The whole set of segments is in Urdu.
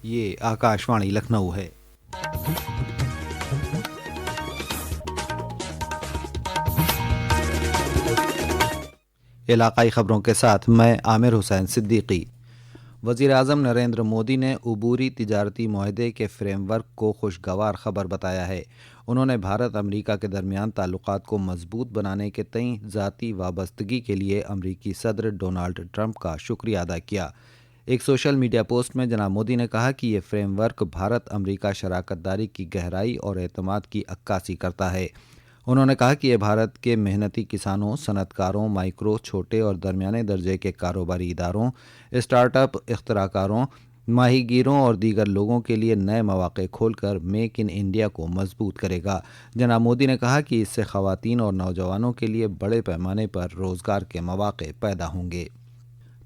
یہ آکاشوانی لکھنؤ ہے۔ علاقائی خبروں کے ساتھ میں عامر حسین صدیقی۔ وزیر اعظم نریندر مودی نے عبوری تجارتی معاہدے کے فریم ورک کو خوشگوار خبر بتایا ہے۔ انہوں نے بھارت امریکہ کے درمیان تعلقات کو مضبوط بنانے کے تئیں ذاتی وابستگی کے لیے امریکی صدر ڈونالڈ ٹرمپ کا شکریہ ادا کیا۔ ایک سوشل میڈیا پوسٹ میں جناب مودی نے کہا کہ یہ فریم ورک بھارت امریکہ شراکت داری کی گہرائی اور اعتماد کی عکاسی کرتا ہے۔ انہوں نے کہا کہ یہ بھارت کے محنتی کسانوں، صنعت کاروں، مائکرو، چھوٹے اور درمیانے درجے کے کاروباری اداروں، اسٹارٹ اپ، اختراع کاروں، ماہی گیروں اور دیگر لوگوں کے لیے نئے مواقع کھول کر میک ان انڈیا کو مضبوط کرے گا۔ جناب مودی نے کہا کہ اس سے خواتین اور نوجوانوں کے لیے بڑے پیمانے پر روزگار کے مواقع پیدا ہوں گے۔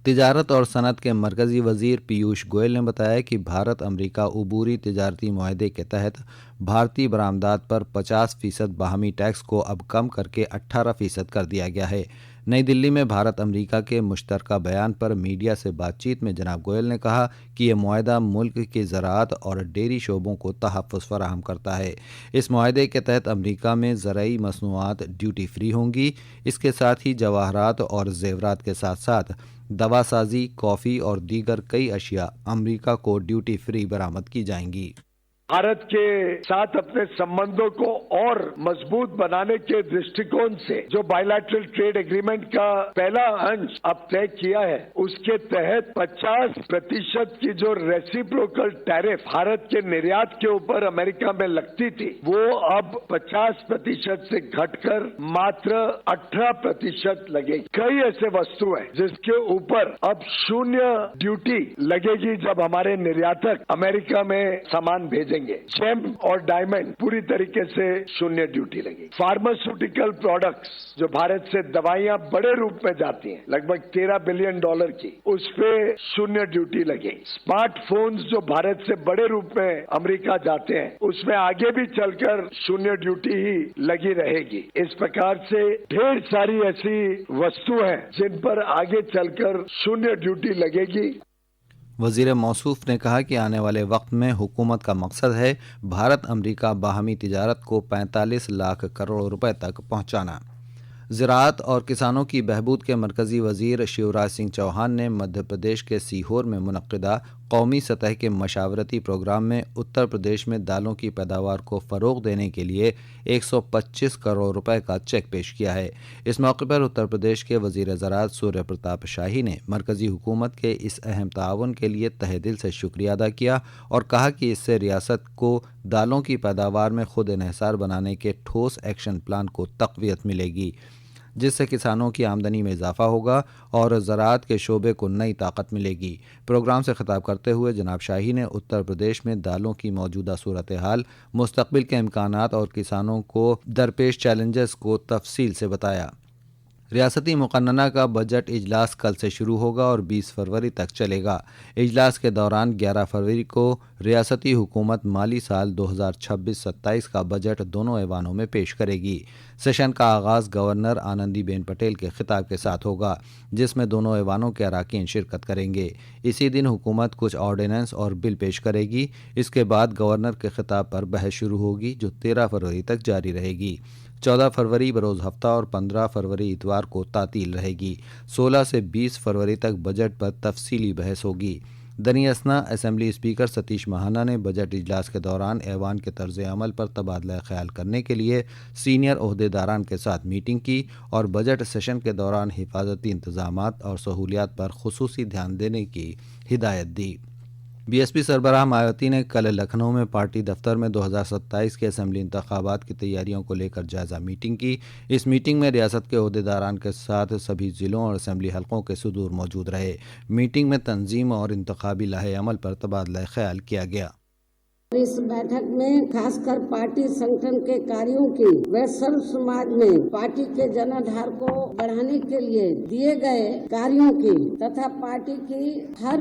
تجارت اور صنعت کے مرکزی وزیر پیوش گوئل نے بتایا کہ بھارت امریکہ عبوری تجارتی معاہدے کے تحت بھارتی برآمدات پر 50% باہمی ٹیکس کو اب کم کر کے 18% کر دیا گیا ہے۔ نئی دلی میں بھارت امریکہ کے مشترکہ بیان پر میڈیا سے بات چیت میں جناب گوئل نے کہا کہ یہ معاہدہ ملک کی زراعت اور ڈیری شعبوں کو تحفظ فراہم کرتا ہے۔ اس معاہدے کے تحت امریکہ میں زرعی مصنوعات ڈیوٹی فری ہوں گی۔ اس کے ساتھ ہی جواہرات اور زیورات کے ساتھ ساتھ دوا سازی، کافی اور دیگر کئی اشیاء امریکہ کو ڈیوٹی فری برآمد کی جائیں گی۔ بھارت کے ساتھ اپنے سمبندوں کو اور مضبوط بنانے کے درشٹیکون سے جو بائیلیٹرل ٹریڈ ایگریمنٹ کا پہلا انش اب طے کیا ہے، اس کے تحت 50% کی جو ریسیپروکل ٹیرف بھارت کے نریات کے اوپر امریکہ میں لگتی تھی، وہ اب 50% سے گھٹ کر ماتر 18% لگے گی۔ کئی ایسے وستو ہیں جس کے اوپر اب شونیہ ڈیوٹی لگے گی جب ہمارے نریاتک امریکہ میں سامان بھیجیں گے۔ جیم اور ڈائمنڈ پوری طریقے سے شونیہ ڈیوٹی لگے گی۔ فارماسیوٹیکل پروڈکٹس جو بھارت سے دوائیاں بڑے روپ میں جاتی ہیں، لگ بھگ $13 بلین کی، اس پہ شونیہ ڈیوٹی لگے گی۔ اسمارٹ فونز جو بھارت سے بڑے روپ میں امریکہ جاتے ہیں، اس میں آگے بھی چل کر شونیہ ڈیوٹی ہی لگی رہے گی۔ اس پرکار سے ڈھیر ساری ایسی وستو ہیں جن پر آگے چل کر شونیہ ڈیوٹی لگے گی۔ وزیر موصوف نے کہا کہ آنے والے وقت میں حکومت کا مقصد ہے بھارت امریکہ باہمی تجارت کو 45 لاکھ کروڑ روپے تک پہنچانا۔ زراعت اور کسانوں کی بہبود کے مرکزی وزیر شیوراج سنگھ چوہان نے مدھیہ پردیش کے سیہور میں منعقدہ قومی سطح کے مشاورتی پروگرام میں اتر پردیش میں دالوں کی پیداوار کو فروغ دینے کے لیے 125 کروڑ روپے کا چیک پیش کیا ہے۔ اس موقع پر اتر پردیش کے وزیر زراعت سوریہ پرتاپ شاہی نے مرکزی حکومت کے اس اہم تعاون کے لیے تہہ دل سے شکریہ ادا کیا اور کہا کہ اس سے ریاست کو دالوں کی پیداوار میں خود انحصار بنانے کے ٹھوس ایکشن پلان کو تقویت ملے گی، جس سے کسانوں کی آمدنی میں اضافہ ہوگا اور زراعت کے شعبے کو نئی طاقت ملے گی۔ پروگرام سے خطاب کرتے ہوئے جناب شاہی نے اتر پردیش میں دالوں کی موجودہ صورتحال، مستقبل کے امکانات اور کسانوں کو درپیش چیلنجز کو تفصیل سے بتایا۔ ریاستی مقننہ کا بجٹ اجلاس کل سے شروع ہوگا اور 20 فروری تک چلے گا۔ اجلاس کے دوران 11 فروری کو ریاستی حکومت مالی سال 2026-27 کا بجٹ دونوں ایوانوں میں پیش کرے گی۔ سیشن کا آغاز گورنر آنندی بین پٹیل کے خطاب کے ساتھ ہوگا، جس میں دونوں ایوانوں کے اراکین شرکت کریں گے۔ اسی دن حکومت کچھ آرڈیننس اور بل پیش کرے گی۔ اس کے بعد گورنر کے خطاب پر بحث شروع ہوگی جو 13 فروری تک جاری رہے گی۔ 14 فروری بروز ہفتہ اور 15 فروری اتوار کو تعطیل رہے گی۔ 16 سے 20 فروری تک بجٹ پر تفصیلی بحث ہوگی۔ دریں اثنا اسمبلی اسپیکر ستیش مہانا نے بجٹ اجلاس کے دوران ایوان کے طرز عمل پر تبادلہ خیال کرنے کے لیے سینئر عہدیداران کے ساتھ میٹنگ کی اور بجٹ سیشن کے دوران حفاظتی انتظامات اور سہولیات پر خصوصی دھیان دینے کی ہدایت دی۔ بی ایس پی سربراہ مایاوتی نے کل لکھنؤ میں پارٹی دفتر میں 2027 کے اسمبلی انتخابات کی تیاریوں کو لے کر جائزہ میٹنگ کی۔ اس میٹنگ میں ریاست کے عہدیداران کے ساتھ سبھی ضلعوں اور اسمبلی حلقوں کے صدور موجود رہے۔ میٹنگ میں تنظیم اور انتخابی لائحہ عمل پر تبادلہ خیال کیا گیا۔ اس بیٹھک میں خاص کر پارٹی سنگٹھن کے کاریوں کی و سرو سماج میں پارٹی کے جنادھار کو بڑھانے کے لیے دیے گئے کاریوں کی تتھا پارٹی کی ہر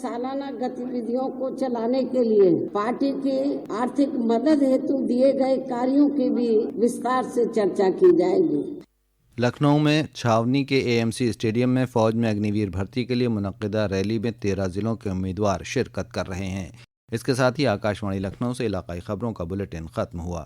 سالانہ گتیویدھیوں کو چلانے کے لیے پارٹی کی آرتھک مدد ہیتو دیے گئے کاریوں کی بھی وستار سے چرچا کی جائے گی۔ لکھنؤ میں چھاونی کے AMC اسٹیڈیم میں فوج میں اگنیویر بھرتی کے لیے منعقدہ ریلی میں 13 ضلعوں کے امیدوار شرکت کر رہے ہیں۔ اس کے ساتھ ہی آکاش وانی لکھنؤ سے علاقائی خبروں کا بلیٹن ختم ہوا۔